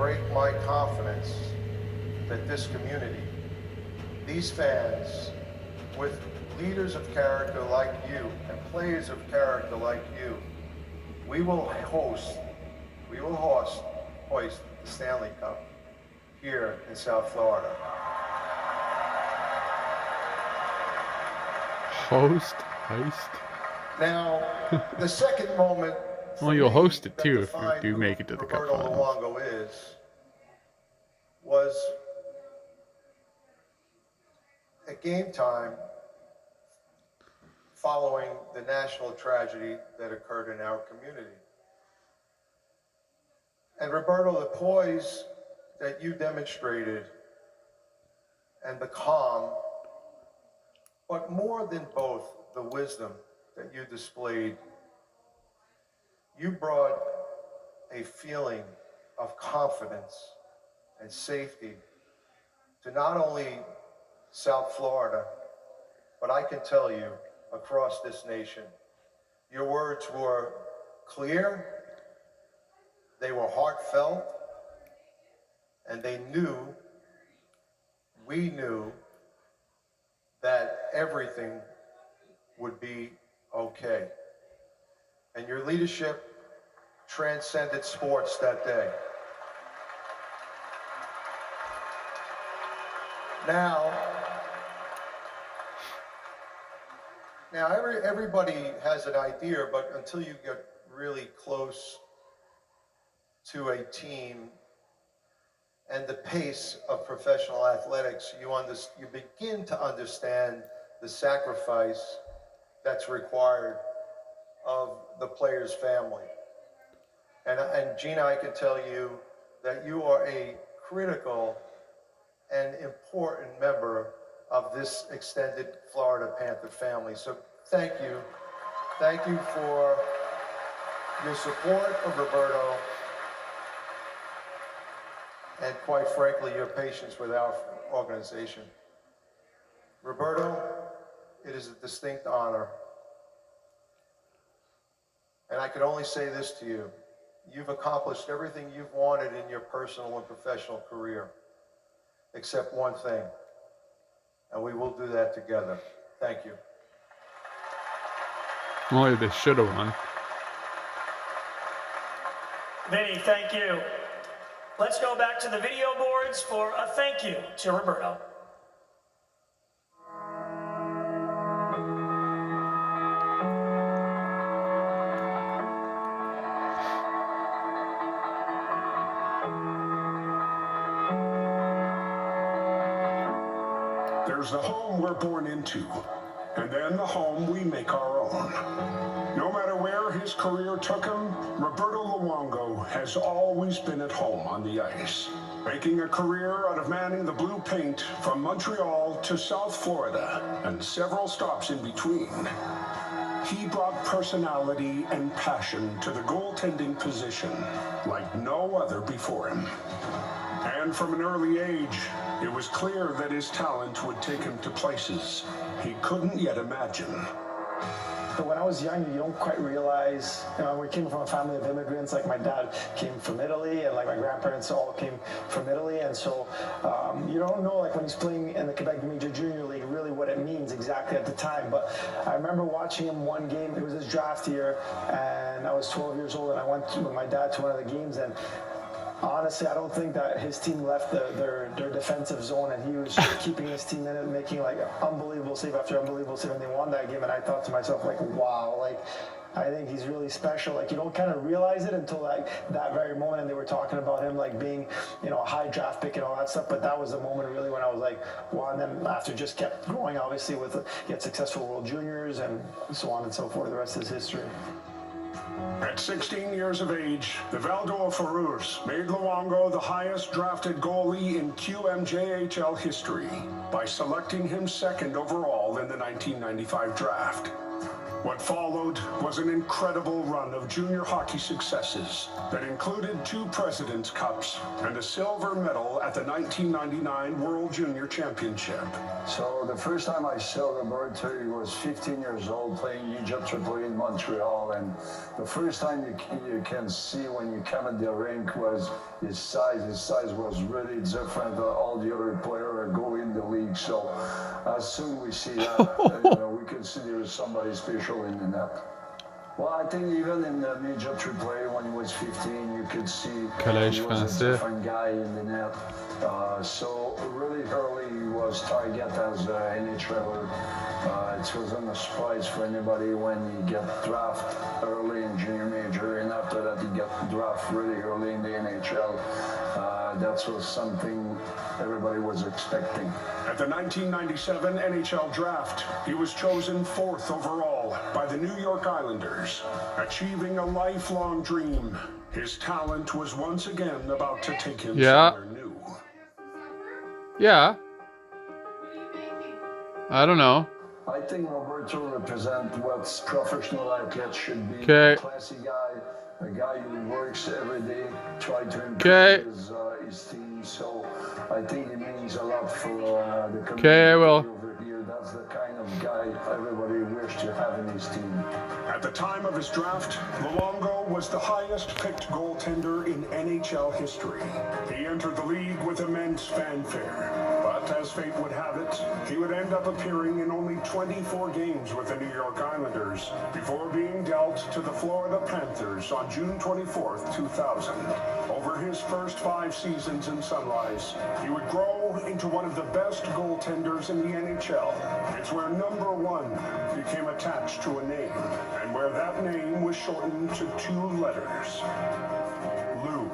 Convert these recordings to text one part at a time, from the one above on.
break my confidence that this community, these fans, with leaders of character like you and players of character like you, we will hoist the Stanley Cup here in South Florida. Heist. Now, the second moment. Well, you'll host it too if you do make it to the Cup Finals. Luongo was at game time following the national tragedy that occurred in our community. And Roberto, the poise that you demonstrated and the calm, but more than both, the wisdom that you displayed, you brought a feeling of confidence and safety to not only South Florida, but I can tell you across this nation. Your words were clear, they were heartfelt, and we knew that everything would be okay. And your leadership transcended sports that day. Now everybody has an idea, but until you get really close to a team and the pace of professional athletics, you begin to understand the sacrifice that's required of the player's family. And Gina, I can tell you that you are a critical and important member of this extended Florida Panther family. So thank you. Thank you for your support of Roberto and, quite frankly, your patience with our organization. Roberto, it is a distinct honor. And I can only say this to you. You've accomplished everything you've wanted in your personal and professional career, except one thing. And we will do that together. Thank you. Only they should have won. Vinny, thank you. Let's go back to the video boards for a thank you to Roberto. There's the home we're born into, and then the home we make our own. No matter where his career took him, Roberto Luongo has always been at home on the ice, making a career out of manning the blue paint from Montreal to South Florida and several stops in between. He brought personality and passion to the goaltending position like no other before him. And from an early age, it was clear that his talent would take him to places he couldn't yet imagine. But when I was young, you don't quite realize, we came from a family of immigrants. Like my dad came from Italy, and like my grandparents all came from Italy. And so you don't know, like when he's playing in the Quebec Major Junior League, really what it means exactly at the time. But I remember watching him one game. It was his draft year, and I was 12 years old, and I went with my dad to one of the games, and honestly, I don't think that his team left their defensive zone, and he was keeping his team in it, making like unbelievable save after unbelievable save, and they won that game. And I thought to myself, like, wow, like I think he's really special. Like you don't kind of realize it until like that very moment. And they were talking about him like being, a high draft pick and all that stuff. But that was the moment really when I was like, wow. And then after just kept growing, obviously with he had successful World Juniors and so on and so forth. The rest is history. At 16 years of age, the Val-d'Or-Fureurs made Luongo the highest drafted goalie in QMJHL history by selecting him second overall in the 1995 draft. What followed was an incredible run of junior hockey successes that included 2 President's Cups and a silver medal at the 1999 World Junior Championship. So the first time I saw Roberto, he was 15 years old playing Egypt AAA in Montreal, and the first time you can see when you come at the rink was his size. His size was really different than all the other players go in the league. So as soon as we see that, we can see there is somebody special in the net. Well, I think even in the Major AAA when he was 15, you could see Collège he was français. a different guy in the net. So really early he was targeted as an NHLer. It wasn't a surprise for anybody when he got drafted early in junior major, and after that he got drafted really early in the NHL. That was something everybody was expecting. At the 1997 NHL draft, he was chosen 4th overall by the New York Islanders, achieving a lifelong dream. His talent was once again about to take him somewhere new. Yeah. I don't know. I think Roberto represents what professional athletes should be. Okay. A classy guy, a guy who works every day, try to improve his team. So I think it means a lot for the community Okay, I will. over here. That's the kind of guy everybody wished to have in his team. At the time of his draft, Luongo was the highest picked goaltender in NHL history. He entered the league with immense fanfare. But as fate would have it, he would end up appearing in only 24 games with the New York Islanders before being dealt to the Florida Panthers on June 24th, 2000. Over his first 5 seasons in Sunrise, he would grow into one of the best goaltenders in the NHL. It's where number 1 became attached to a name, and where that name was shortened to 2 letters. Lou.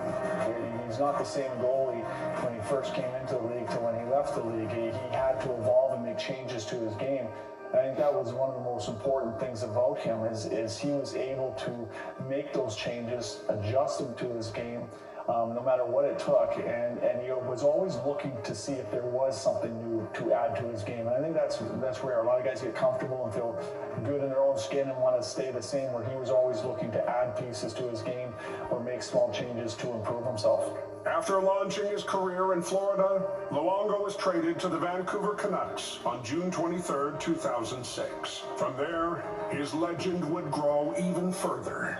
He's not the same goalie when he first came into the league to when he left the league. He had to evolve and make changes to his game. I think that was one of the most important things about him is he was able to make those changes, adjust them to his game, no matter what it took. And he was always looking to see if there was something new to add to his game. And I think that's rare. A lot of guys get comfortable and feel good in their own skin and want to stay the same, where he was always looking to add pieces to his game or make small changes to improve himself. After launching his career in Florida, Luongo was traded to the Vancouver Canucks on June 23, 2006. From there, his legend would grow even further.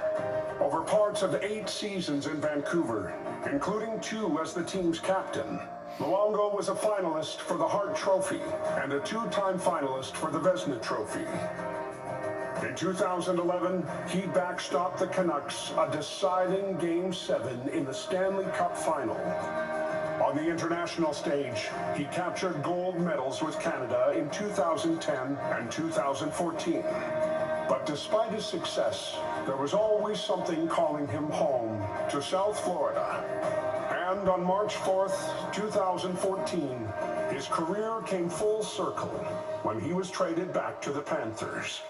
Over parts of 8 seasons in Vancouver, including 2 as the team's captain, Luongo was a finalist for the Hart Trophy and a 2-time finalist for the Vezina Trophy. In 2011, he backstopped the Canucks, a deciding Game 7 in the Stanley Cup Final. On the international stage, he captured gold medals with Canada in 2010 and 2014. But despite his success, there was always something calling him home to South Florida. And on March 4th, 2014, his career came full circle when he was traded back to the Panthers.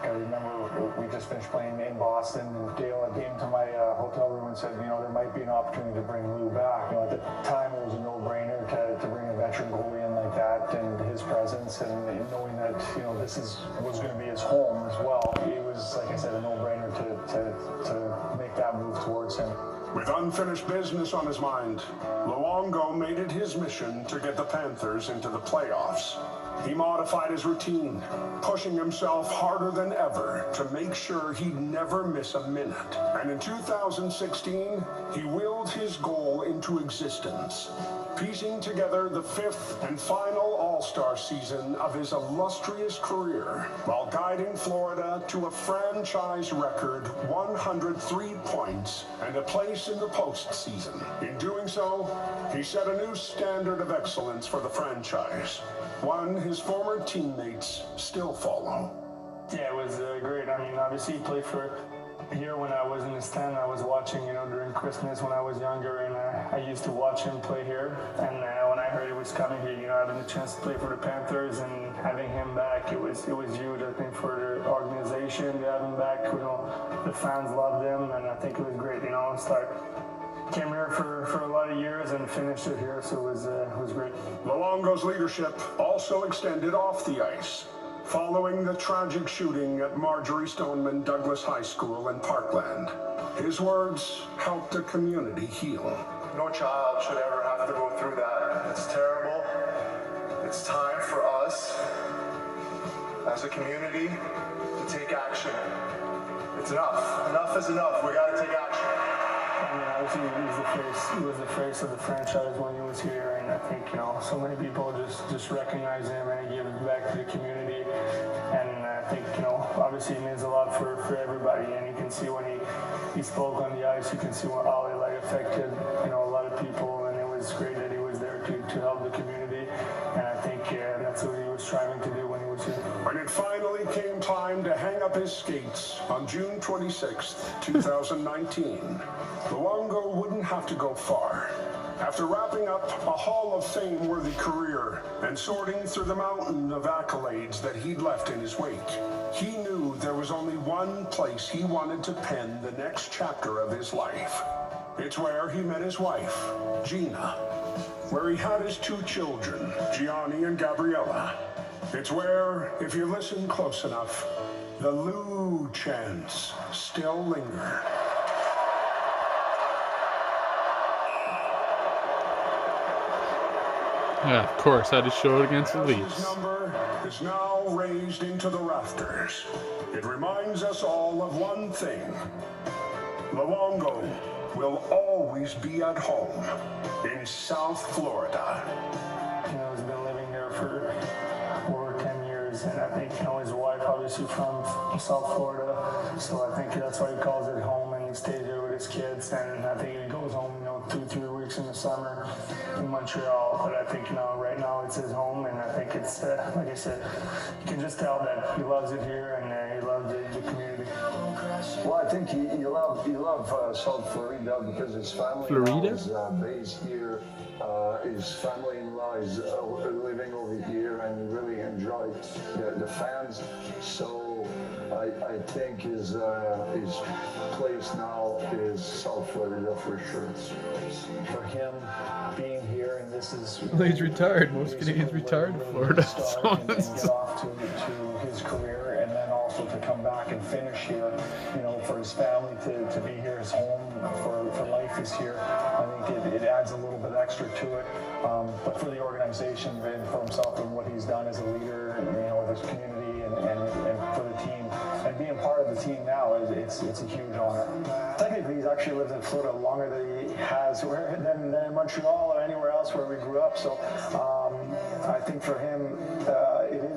I remember we just finished playing in Boston, and Dale came to my hotel room and said, there might be an opportunity to bring Lou back. At the time, it was a no-brainer to bring a veteran goalie in like that, and his presence, and knowing that this was going to be his home as well. It was, like I said, a no-brainer to make that move towards him. With unfinished business on his mind, Luongo made it his mission to get the Panthers into the playoffs. He modified his routine, pushing himself harder than ever to make sure he'd never miss a minute. And in 2016, he willed his goal into existence, piecing together the 5th and final All-Star season of his illustrious career, while guiding Florida to a franchise record 103 points and a place in the postseason. In doing so, he set a new standard of excellence for the franchise, one his former teammates still follow. Yeah, it was great. Obviously he played for here when I was in the stand. I was watching, during Christmas when I was younger, and I used to watch him play here. And when I heard he was coming here, having the chance to play for the Panthers and having him back, it was huge. I think for the organization to have him back, the fans loved him, and I think it was great. Start came here for a lot of years and finished it here, so it was great. Luongo's leadership also extended off the ice, following the tragic shooting at Marjorie Stoneman Douglas High School in Parkland. His words helped the community heal. No child should ever have to go through that. It's terrible. It's time for us, as a community, to take action. It's enough. Enough is enough. We got to take action. I mean, obviously he was the face of the franchise when he was here, and I think, so many people just recognize him and he gives back to the community. And I think, obviously he means a lot for everybody, and you can see when he spoke on the ice, you can see how it affected, a lot of people, and it was great that he was there to help the community. And I think that's what he was striving to do when he was here. When it finally came time to hang up his skates on June 26, 2019, Luongo wouldn't have to go far. After wrapping up a Hall of Fame-worthy career and sorting through the mountain of accolades that he'd left in his wake, he knew there was only one place he wanted to pen the next chapter of his life. It's where he met his wife, Gina, where he had his two children, Gianni and Gabriella. It's where, if you listen close enough, the Lou chants still linger. Yeah, of course, I just showed against the His Leafs. number is now raised into the rafters. It reminds us all of one thing. Luongo will always be at home in South Florida. He's been living there for over 10 years, and I think, his wife obviously from South Florida, so I think that's why he calls it home, and he stays there with his kids, and I think he goes home, 2-3 weeks in the summer in Montreal, but I think, right now it's his home, and I think it's, like I said, you can just tell that he loves it here, and he loves the community. Well, I think he loved South Florida because his family is based here. His family-in-law is living over here, and he really enjoyed the fans. So I think his place now is South Florida for sure. For him being here, and this is He's retired. Most Canadians retired in Florida. and get off to his career, and then also to come back and finish here, for his family to be here, his home for life is here. I think it adds a little bit extra to it, but for the organization and for himself and what he's done as a leader, with his community and for the team, and being part of the team now, it's a huge honor. Technically, he's actually lived in Florida longer than he has than in Montreal or anywhere else where we grew up. So I think for him,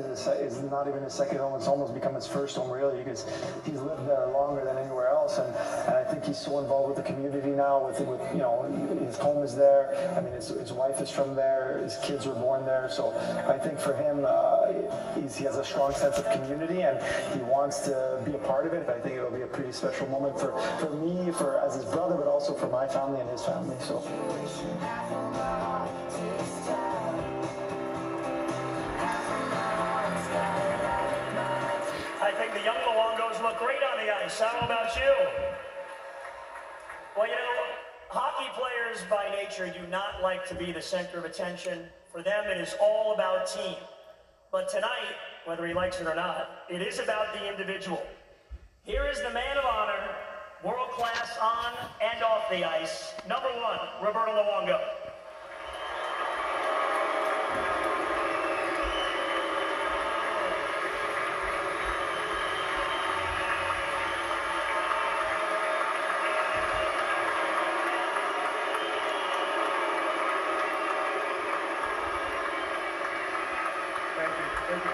it's not even his second home. It's almost become his first home, really, because he's lived there longer than anywhere else. And I think he's so involved with the community now. With his home is there. I mean, his wife is from there. His kids were born there. So I think for him, he has a strong sense of community, and he wants to be a part of it. I think it'll be a pretty special moment for me, as his brother, but also for my family and his family. So. I think the young Luongos look great on the ice. How about you? Well, hockey players by nature do not like to be the center of attention. For them, it is all about team. But tonight, whether he likes it or not, it is about the individual. Here is the man of honor, world class on and off the ice, number 1, Roberto Luongo. Thank you.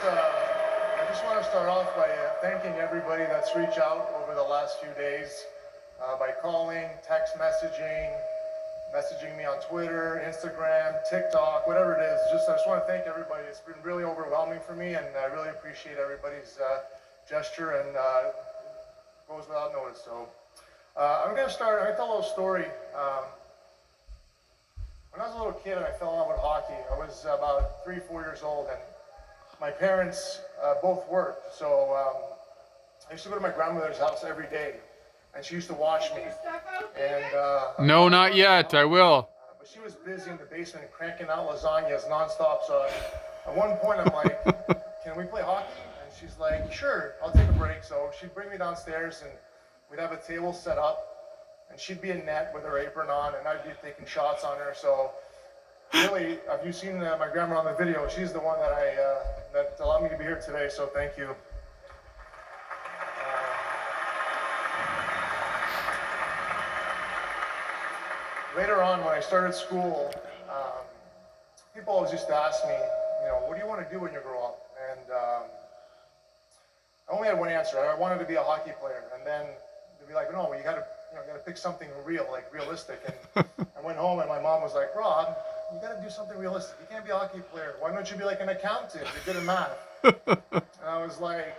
I just want to start off by thanking everybody that's reached out over the last few days by calling, text messaging me on Twitter, Instagram, TikTok, whatever it is. I just want to thank everybody. It's been really overwhelming for me, and I really appreciate everybody's gesture, and goes without notice. So I'm going to tell a little story. When I was a little kid and I fell in love with hockey. I was about 3, 4 years old, and my parents both worked. So I used to go to my grandmother's house every day, and she used to watch me. And No, not yet. I will. but she was busy in the basement cranking out lasagnas nonstop. So at one point I'm like, "Can we play hockey?" And she's like, "Sure, I'll take a break." So she'd bring me downstairs, and we'd have a table set up. And she'd be in net with her apron on, and I'd be taking shots on her. So, really, have you seen my grandma on the video? She's the one that allowed me to be here today. So, thank you. Later on, when I started school, people always used to ask me, what do you want to do when you grow up? And I only had one answer. I wanted to be a hockey player, and then they'd be like, "No, you got to pick something real, like realistic." And I went home and my mom was like, "Rob, you got to do something realistic. You can't be a hockey player. Why don't you be like an accountant? You're good at math." And I was like,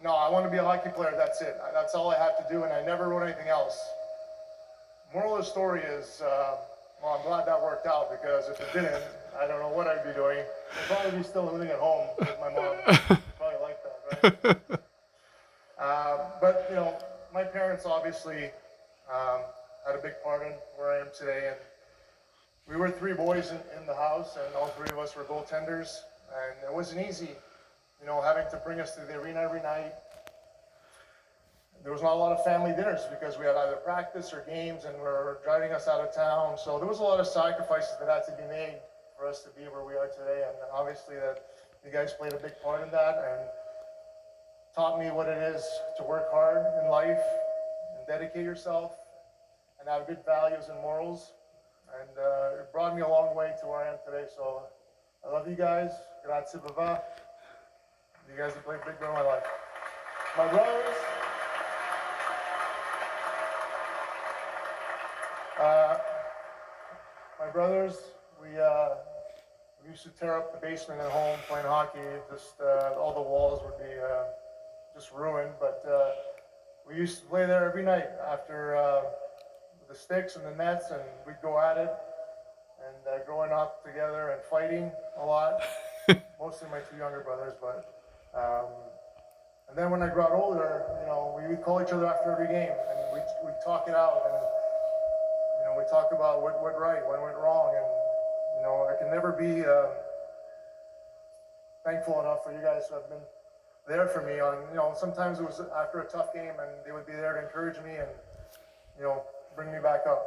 "No, I want to be a hockey player. That's it. That's all I have to do." And I never wrote anything else. Moral of the story is, well, I'm glad that worked out, because if it didn't, I don't know what I'd be doing. I'd probably be still living at home with my mom. Probably like that, right? But my parents obviously had a big part in where I am today, and we were 3 boys in the house, and all 3 of us were goaltenders, and it wasn't easy, having to bring us to the arena every night. There was not a lot of family dinners because we had either practice or games, and were driving us out of town. So there was a lot of sacrifices that had to be made for us to be where we are today, and obviously that you guys played a big part in that, and taught me what it is to work hard in life and dedicate yourself and have good values and morals. And it brought me a long way to where I am today. So I love you guys. Grazie, Baba. You guys have played a big role in my life. My brothers, we used to tear up the basement at home playing hockey. Just all the walls would be just ruined, but we used to play there every night after the sticks and the nets, and we'd go at it. And growing up together and fighting a lot, mostly my 2 younger brothers, but and then when I got older, we would call each other after every game, and we'd talk it out, and we talk about what went right, what went wrong, and I can never be thankful enough for you guys who have been there for me. Sometimes it was after a tough game, and they would be there to encourage me and bring me back up.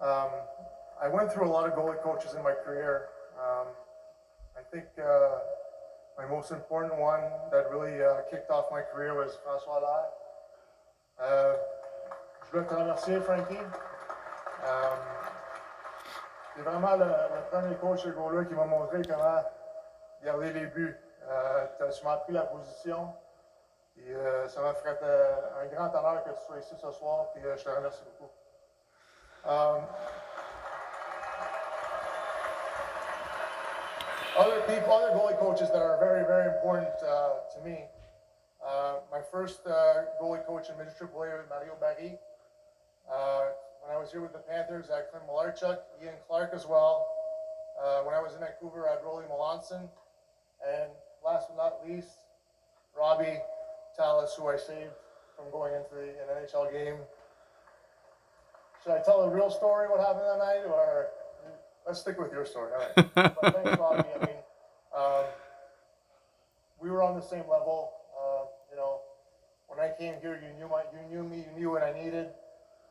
I went through a lot of goalie coaches in my career. I think my most important one that really kicked off my career was François Allaire. Je veux te remercier, Frankie. C'est vraiment le premier coach de goaler qui m'a montré comment garder les buts. Tu m'as appris la position. Et ça m'a fait un grand honneur que tu sois ici ce soir. Puis je te remercie beaucoup. Other goalie coaches that are very, very important to me. My first goalie coach in Midget AAA was Mario Barry. When I was here with the Panthers, I had Clint Malarchuk, Ian Clark as well. When I was in Vancouver, I had Rolly Melanson. And last but not least, Robbie Tallis, who I saved from going into an NHL game. Should I tell the real story, what happened that night, or let's stick with your story? All right. But thanks, Robbie. I mean, we were on the same level. When I came here, you knew me, you knew what I needed,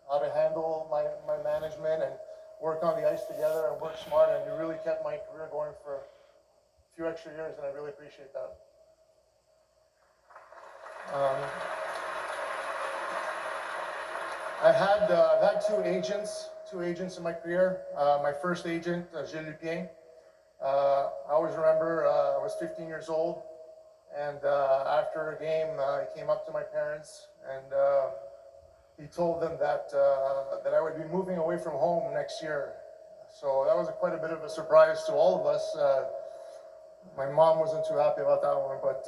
how to handle my management and work on the ice together and work smart, and you really kept my career going for a few extra years, and I really appreciate that. I've had two agents in my career. My first agent, Gilles Lupien. I always remember I was 15 years old, and after a game, he came up to my parents and he told them that I would be moving away from home next year. So that was quite a bit of a surprise to all of us. My mom wasn't too happy about that one, but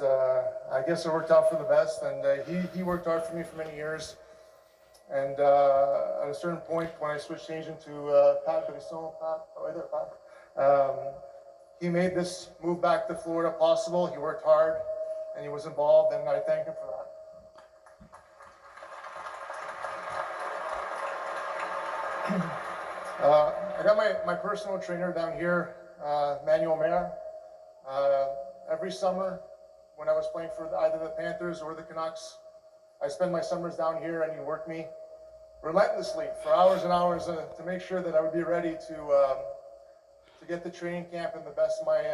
I guess it worked out for the best. And he worked hard for me for many years. And at a certain point, when I switched agent to Pat Brisson, he made this move back to Florida possible. He worked hard, and he was involved, and I thank him for that. I got my personal trainer down here, Manuel Mayer. Every summer, when I was playing for either the Panthers or the Canucks, I spend my summers down here, and he worked me relentlessly for hours and hours to make sure that I would be ready to get the training camp in the best of my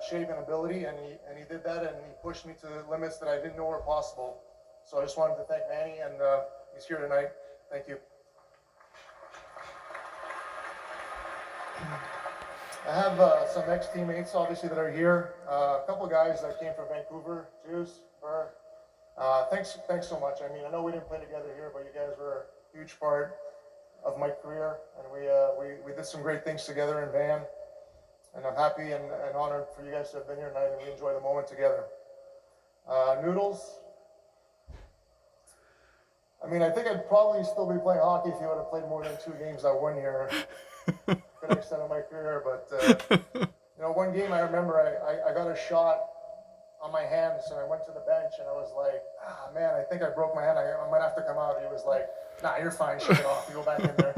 shape and ability, and he did that, and he pushed me to limits that I didn't know were possible. So I just wanted to thank Manny, and he's here tonight. Thank you. I have some ex-teammates, obviously, that are here. A couple guys that came from Vancouver, Juice, Burr. Thanks so much. I mean, I know we didn't play together here, but you guys were a huge part of my career, and we did some great things together in Van. And I'm happy and honored for you guys to have been here tonight, and we enjoy the moment together. Noodles. I mean, I think I'd probably still be playing hockey if you would have played more than 2 games that 1 year. Could have extended my career, but you know, one game I remember I got a shot on my hand, so I went to the bench and I was like, man, I think I broke my hand. I might have to come out. He was like, nah, you're fine. Shake it off. You go back in there.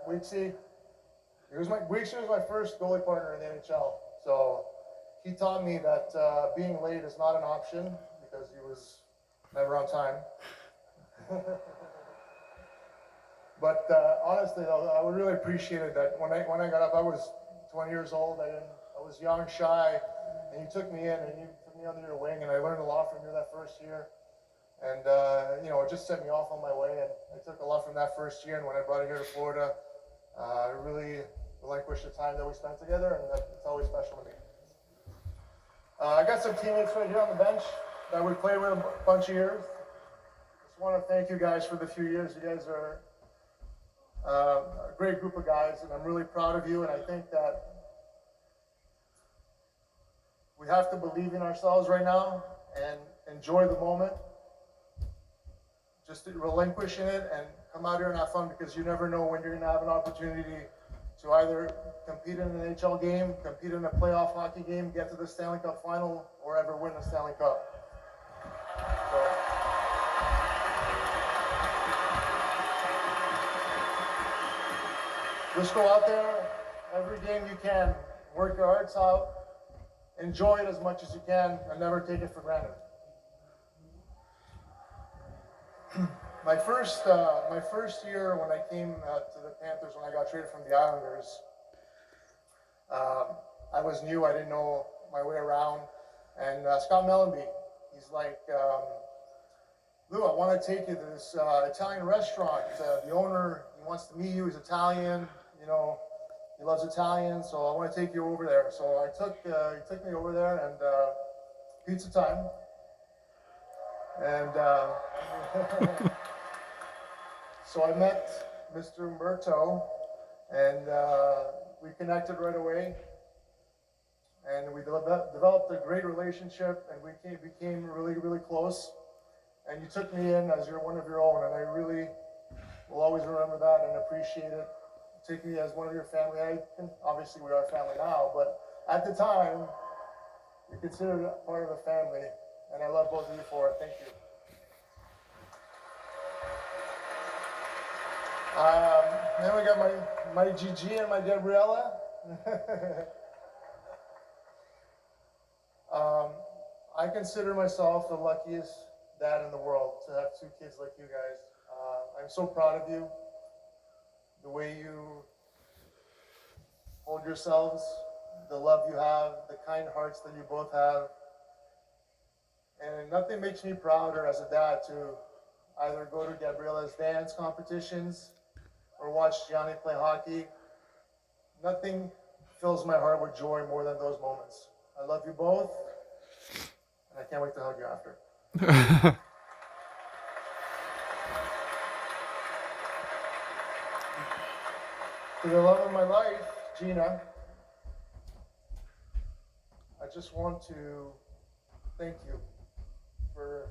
Weeksy. Weeksy was my first goalie partner in the NHL. So he taught me that being late is not an option because he was never on time. But honestly, though, I would really appreciate it that when I got up, I was 20 years old. I was young, shy, and you took me in and you took me under your wing, and I learned a lot from you that first year. And you know, it just set me off on my way, and I took a lot from that first year. And when I brought it here to Florida, I really relinquished the time that we spent together, and it's always special to me. I got some teammates right here on the bench that we played with a bunch of years. Just want to thank you guys for the few years. You guys are a great group of guys, and I'm really proud of you. And I think that we have to believe in ourselves right now and enjoy the moment. Just relinquish in it and come out here and have fun, because you never know when you're going to have an opportunity to either compete in an NHL game, compete in a playoff hockey game, get to the Stanley Cup final, or ever win the Stanley Cup. So, just go out there every game you can, work your hearts out, enjoy it as much as you can, and never take it for granted. My first year when I came to the Panthers, when I got traded from the Islanders, I was new. I didn't know my way around. And Scott Mellenby, he's like, Lou, I want to take you to this Italian restaurant. The owner, he wants to meet you. He's Italian. You know, he loves Italian. So I want to take you over there. So he took me over there, and pizza time. And so I met Mr. Umberto, and we connected right away, and we developed a great relationship, and we became really, really close. And you took me in as one of your own, and I really will always remember that and appreciate it. Take me as one of your family. Obviously, we are family now, but at the time, you considered it part of the family, and I love both of you for it. Thank you. Then we got my Gigi and my Gabriella. I consider myself the luckiest dad in the world to have 2 kids like you guys. I'm so proud of you, the way you hold yourselves, the love you have, the kind hearts that you both have. And nothing makes me prouder as a dad to either go to Gabriella's dance competitions or watch Gianni play hockey. Nothing fills my heart with joy more than those moments. I love you both, and I can't wait to hug you after. To the love of my life, Gina, I just want to thank you for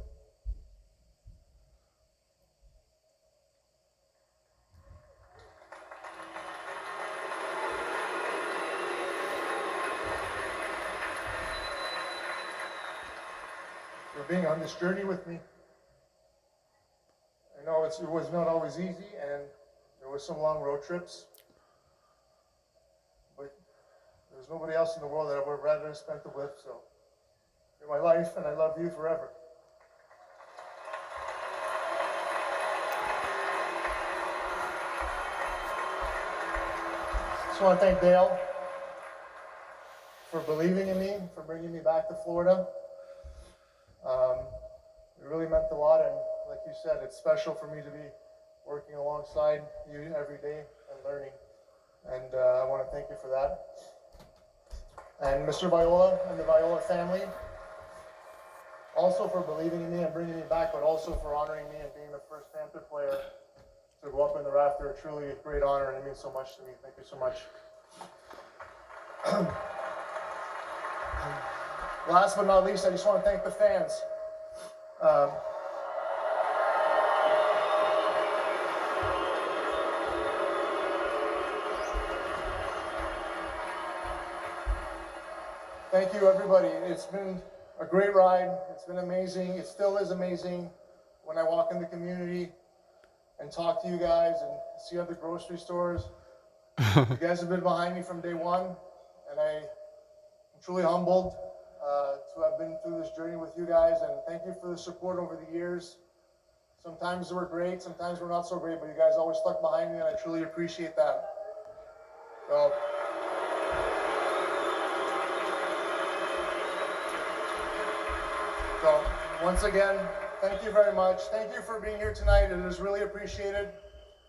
being on this journey with me. I know it was not always easy, and there were some long road trips, but there's nobody else in the world that I would rather have spent it with, so you're my life, and I love you forever. Just want to thank Dale for believing in me, for bringing me back to Florida. It really meant a lot, and like you said, it's special for me to be working alongside you every day and learning. And I want to thank you for that. And Mr. Viola and the Viola family, also for believing in me and bringing me back, but also for honoring me and being the first Panther player to go up in the rafter. Truly a great honor, and it means so much to me. Thank you so much. Last but not least, I just want to thank the fans. Thank you, everybody. It's been a great ride. It's been amazing. It still is amazing when I walk in the community and talk to you guys and see other grocery stores. You guys have been behind me from day one, and I'm truly humbled to have been through this journey with you guys, and thank you for the support over the years. Sometimes we're great, sometimes we're not so great, but you guys always stuck behind me, and I truly appreciate that. So once again, thank you very much. Thank you for being here tonight. It is really appreciated.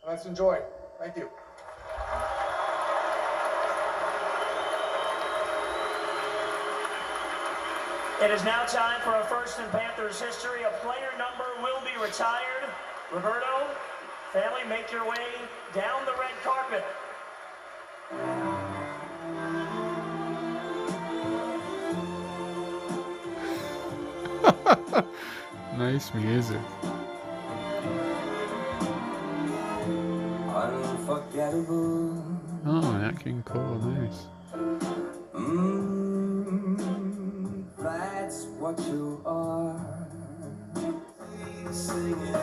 Let's enjoy. Thank you. It is now time for a first in Panthers history. A player number will be retired. Roberto, family, make your way down the red carpet. Nice music. Unforgettable. Oh, Nat King Cole, nice. That's what you are. Singing.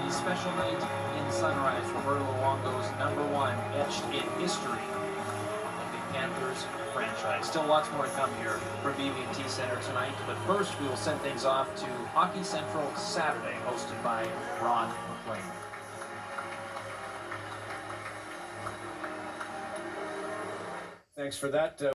Special night in Sunrise, Roberto Luongo's #1 etched in history of the Panthers franchise. Still lots more to come here from BB&T Center tonight, but first we will send things off to Hockey Central Saturday, hosted by Ron McLean. Thanks for that.